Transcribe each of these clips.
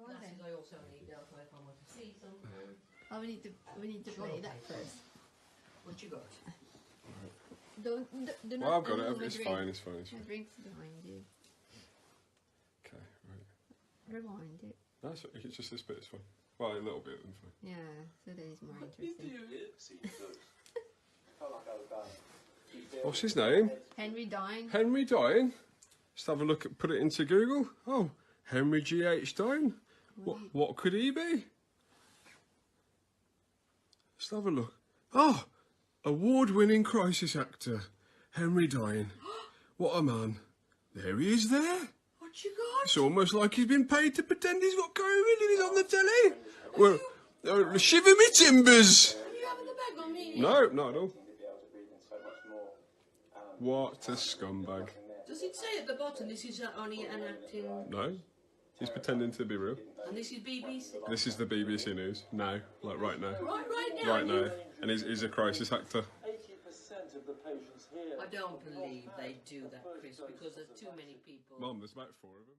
Glasses I also need now if I want to see some. Oh, we need to play that first. What you got? Do not. Well, I've got it. It's fine. It's fine. It's My fine. drink's behind you. Okay, right. Rewind it. That's it's just this bit is fine. Well, a little bit is fine. Yeah, so that is more interesting. What's his name? Henry Dine. Henry Dine. Let's have a look at. Put it into Google. Oh, Henry G.H. Dine. What could he be? Let's have a look. Oh, award-winning crisis actor, Henry Dine. What a man. There he is there. What you got? It's almost like he's been paid to pretend he's got COVID and he's on the telly. Well, shiver me timbers. Are you having the bag on me? No, not at all. What a scumbag. Does it say at the bottom this is only an acting? No, he's pretending to be real. And this is BBC? This is the BBC News now, like right now. Right now? Right now. And he's a crisis actor. I don't believe they do that, Chris, because there's too many people. Mum, there's about 4 of them.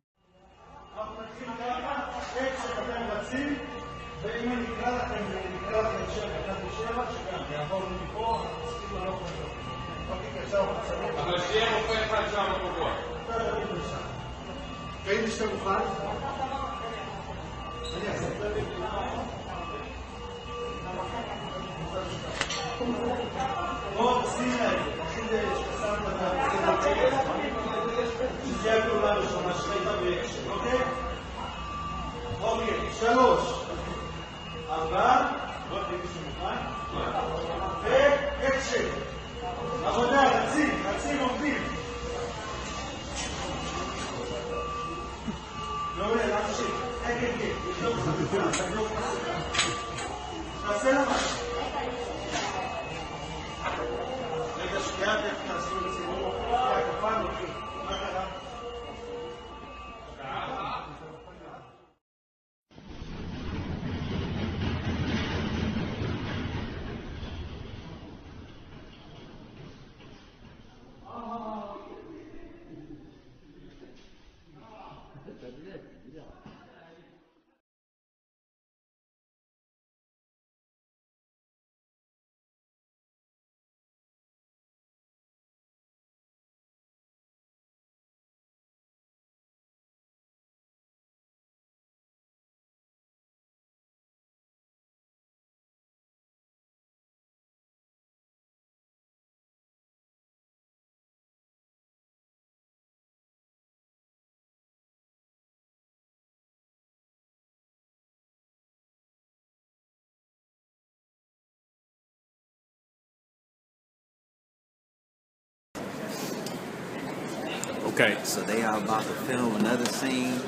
Okay. So they are about to film another scene.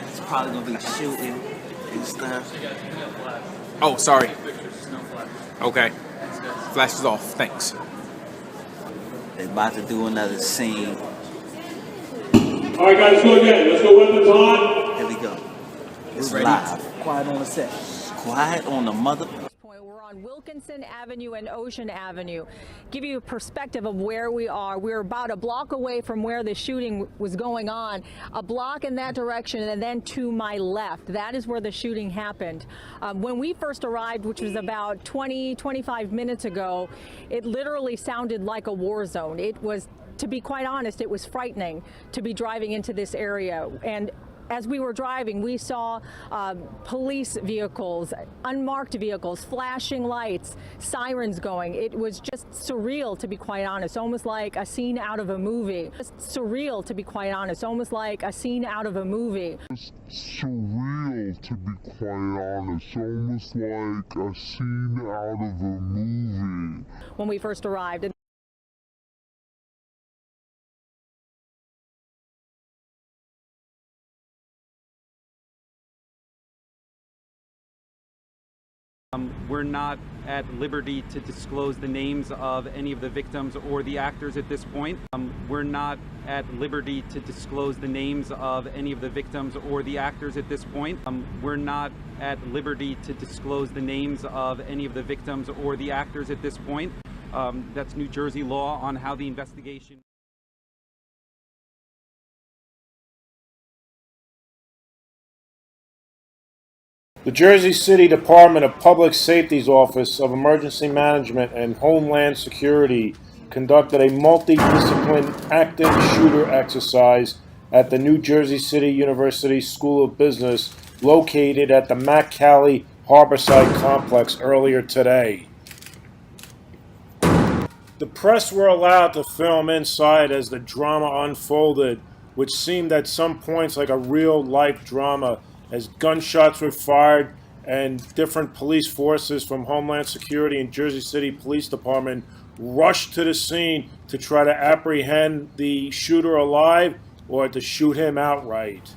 It's probably gonna be shooting and stuff. Oh, sorry. Okay. Flash is off. Thanks. They're about to do another scene. Alright guys, let's go again. Let's go weapons on. Here we go. It's ready. live. Quiet on the set. Quiet on the mother. We're on Wilkinson Avenue and Ocean Avenue. Give you a perspective of where we are. We're about a block away from where the shooting was going on. A block in that direction and then to my left. That is where the shooting happened. When we first arrived, which was about 25 minutes ago, it literally sounded like a war zone. It was, to be quite honest, it was frightening to be driving into this area. And as we were driving, we saw police vehicles, unmarked vehicles, flashing lights, sirens going. It was just surreal, to be quite honest, almost like a scene out of a movie. Just surreal, to be quite honest, almost like a scene out of a movie. It's surreal, to be quite honest, almost like a scene out of a movie. When we first arrived. We're not at liberty to disclose the names of any of the victims or the actors at this point. We're not at liberty to disclose the names of any of the victims or the actors at this point. We're not at liberty to disclose the names of any of the victims or the actors at this point. That's New Jersey law on how the investigation The Jersey City Department of Public Safety's Office of Emergency Management and Homeland Security conducted a multidisciplinary active shooter exercise at the New Jersey City University School of Business located at the Mack Cali Harborside Complex earlier today. The press were allowed to film inside as the drama unfolded, which seemed at some points like a real-life drama, as gunshots were fired and different police forces from Homeland Security and Jersey City Police Department rushed to the scene to try to apprehend the shooter alive or to shoot him outright.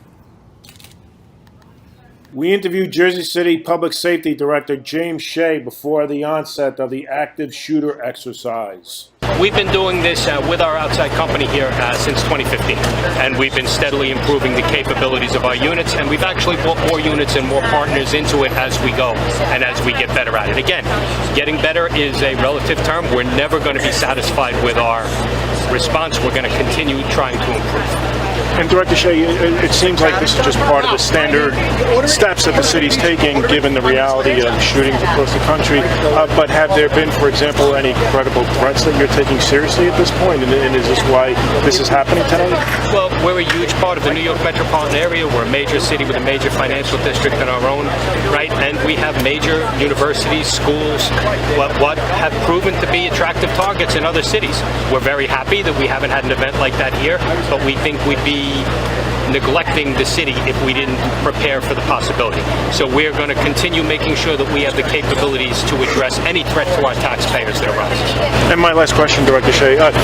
We interviewed Jersey City Public Safety Director James Shea before the onset of the active shooter exercise. We've been doing this with our outside company here since 2015, and we've been steadily improving the capabilities of our units, and we've actually brought more units and more partners into it as we go and as we get better at it. Again, getting better is a relative term. We're never going to be satisfied with our response. We're going to continue trying to improve. And Director Shea, it seems like this is just part of the standard steps that the city's taking given the reality of shootings across the country. But have there been, for example, any credible threats that you're taking seriously at this point? And is this why this is happening tonight? Well, we're a huge part of the New York metropolitan area. We're a major city with a major financial district of our own, right? And we have major universities, schools, what have proven to be attractive targets in other cities. We're very happy that we haven't had an event like that here, but we think we'd be neglecting the city if we didn't prepare for the possibility. So we're going to continue making sure that we have the capabilities to address any threat to our taxpayers that arises. And my last question, Director Shea, at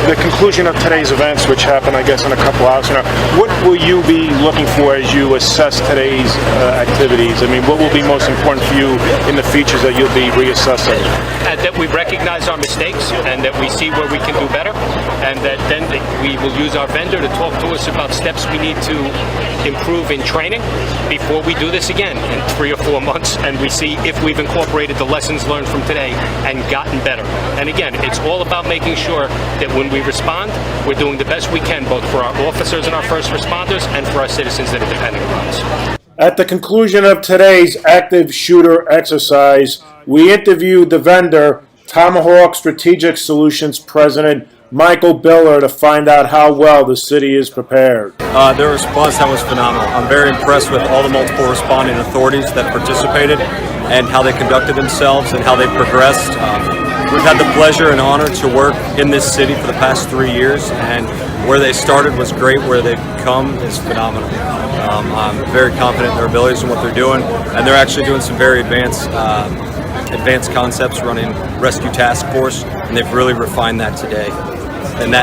the conclusion of today's events, which happen, I guess, in a couple hours from now, what will you be looking for as you assess today's activities? I mean, what will be most important for you in the features that you'll be reassessing? That we recognize our mistakes and that we see where we can do better, and that then we will use our vendor to talk to us about steps we need to improve in training before we do this again in 3 or 4 months, and we see if we've incorporated the lessons learned from today and gotten better. And again, it's all about making sure that when we respond, we're doing the best we can, both for our officers and our first responders and for our citizens that are depending on us. At the conclusion of today's active shooter exercise, we interviewed the vendor, Tomahawk Strategic Solutions President Michael Biller, to find out how well the city is prepared. Their response time was phenomenal. I'm very impressed with all the multiple responding authorities that participated and how they conducted themselves and how they progressed. We've had the pleasure and honor to work in this city for the past 3 years, and where they started was great. Where they've come is phenomenal. I'm very confident in their abilities and what they're doing, and they're actually doing some very advanced concepts, running rescue task force, and they've really refined that today. And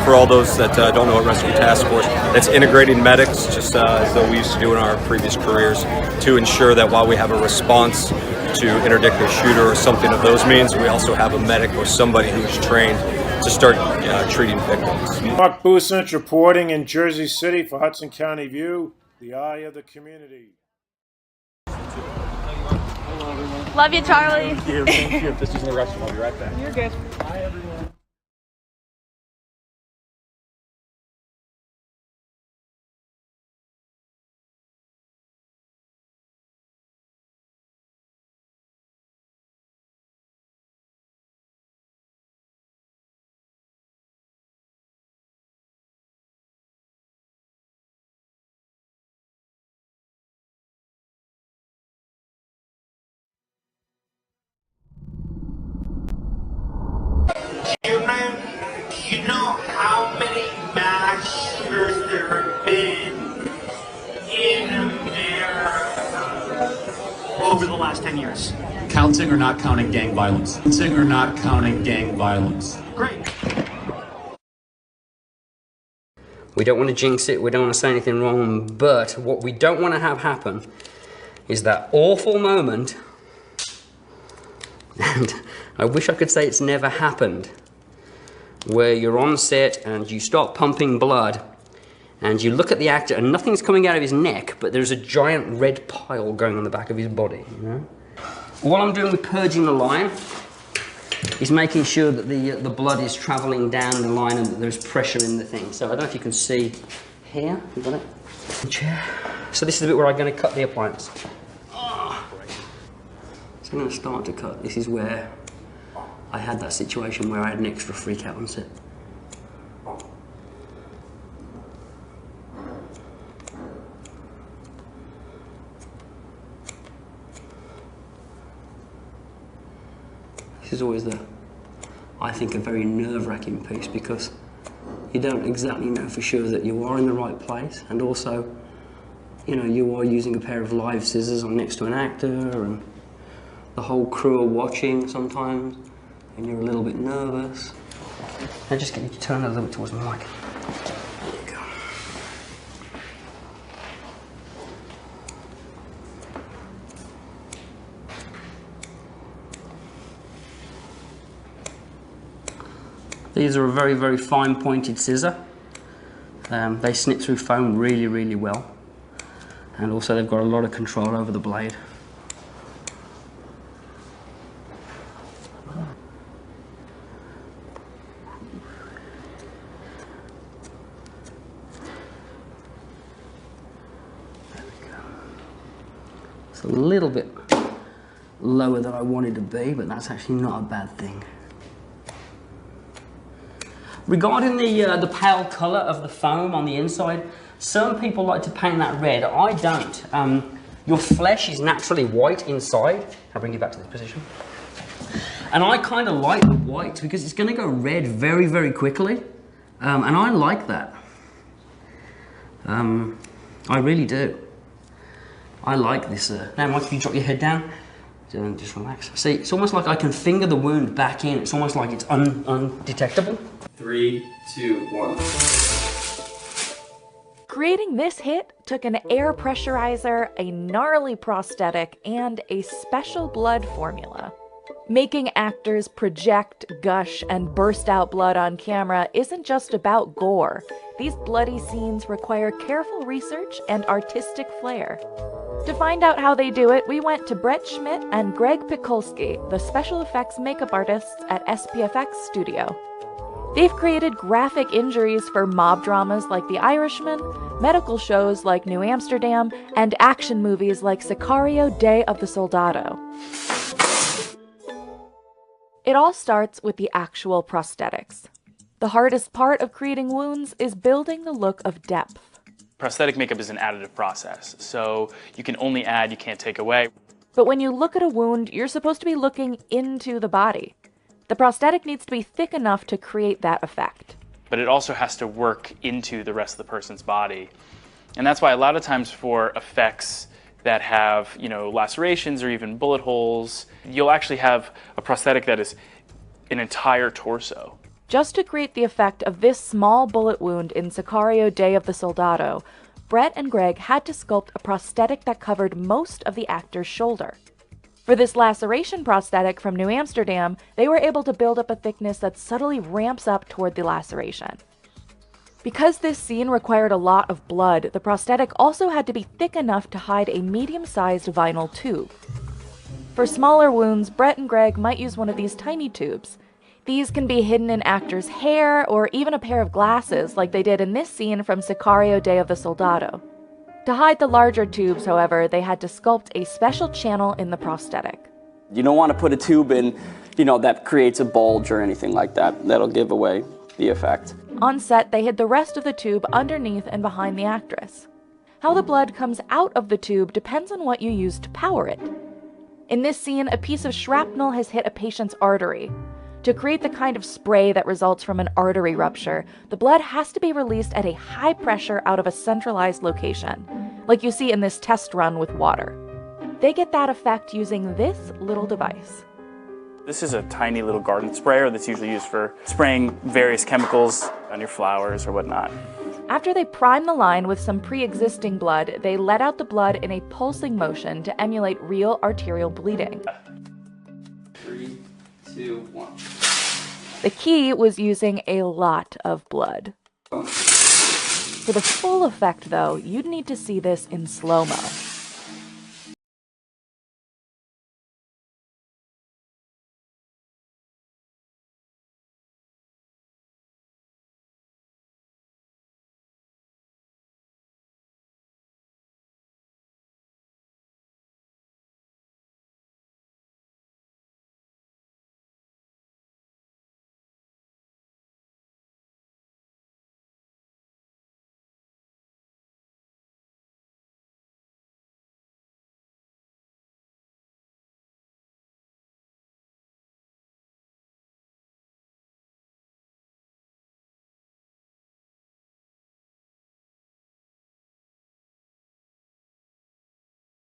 for all those that don't know what rescue task force, it's integrating medics, just as though we used to do in our previous careers, to ensure that while we have a response to interdict a shooter or something of those means, we also have a medic or somebody who is trained to start treating victims. Mark Busich reporting in Jersey City for Hudson County View, the eye of the community. Love you, Charlie. Thank you. Thank you. This is in the restroom. I'll be right back. You're good. Bye, everyone. You know how many mass shooters there have been in America over the last 10 years? Counting or not counting gang violence? Counting or not counting gang violence? Great. We don't want to jinx it, we don't want to say anything wrong, but what we don't want to have happen is that awful moment, and I wish I could say it's never happened, where you're on set and you start pumping blood and you look at the actor and nothing's coming out of his neck, but there's a giant red pile going on the back of his body, you know? All I'm doing with purging the line is making sure that the blood is traveling down the line and that there's pressure in the thing. So I don't know if you can see here, you got it? Chair. So this is the bit where I'm going to cut the appliance. So I'm going to start to cut. This is where I had that situation where I had an extra freak out on set. This is always I think, a very nerve-wracking piece, because you don't exactly know for sure that you are in the right place, and also, you know, you are using a pair of live scissors on next to an actor, and the whole crew are watching sometimes, and you're a little bit nervous. I just get you to turn a little bit towards the mic. There you go. These are a very, very fine pointed scissor. They snip through foam really, really well. And also they've got a lot of control over the blade. There we go. It's a little bit lower than I wanted to be, but that's actually not a bad thing. Regarding the pale colour of the foam on the inside, some people like to paint that red. I don't. Your flesh is naturally white inside. I'll bring you back to this position. And I kind of like the white because it's going to go red very, very quickly. And I like that. I really do. I like this. Now, Mike, if you drop your head down, just relax. See, it's almost like I can finger the wound back in. It's almost like it's undetectable. 3, 2, 1. Creating this hit took an air pressurizer, a gnarly prosthetic, and a special blood formula. Making actors project, gush, and burst out blood on camera isn't just about gore. These bloody scenes require careful research and artistic flair. To find out how they do it, we went to Brett Schmidt and Greg Pikulski, the special effects makeup artists at SPFX Studio. They've created graphic injuries for mob dramas like The Irishman, medical shows like New Amsterdam, and action movies like Sicario: Day of the Soldado. It all starts with the actual prosthetics. The hardest part of creating wounds is building the look of depth. Prosthetic makeup is an additive process, so you can only add, you can't take away. But when you look at a wound, you're supposed to be looking into the body. The prosthetic needs to be thick enough to create that effect. But it also has to work into the rest of the person's body. And that's why a lot of times for effects that have, lacerations or even bullet holes, you'll actually have a prosthetic that is an entire torso. Just to create the effect of this small bullet wound in Sicario: Day of the Soldado, Brett and Greg had to sculpt a prosthetic that covered most of the actor's shoulder. For this laceration prosthetic from New Amsterdam, they were able to build up a thickness that subtly ramps up toward the laceration. Because this scene required a lot of blood, the prosthetic also had to be thick enough to hide a medium-sized vinyl tube. For smaller wounds, Brett and Greg might use one of these tiny tubes. These can be hidden in actors' hair or even a pair of glasses like they did in this scene from Sicario: Day of the Soldado. To hide the larger tubes, however, they had to sculpt a special channel in the prosthetic. You don't want to put a tube in, that creates a bulge or anything like that. That'll give away the effect. On set, they hid the rest of the tube underneath and behind the actress. How the blood comes out of the tube depends on what you use to power it. In this scene, a piece of shrapnel has hit a patient's artery. To create the kind of spray that results from an artery rupture, the blood has to be released at a high pressure out of a centralized location, like you see in this test run with water. They get that effect using this little device. This is a tiny little garden sprayer that's usually used for spraying various chemicals on your flowers or whatnot. After they prime the line with some pre-existing blood, they let out the blood in a pulsing motion to emulate real arterial bleeding. 3, 2, 1. The key was using a lot of blood. For the full effect, though, you'd need to see this in slow-mo.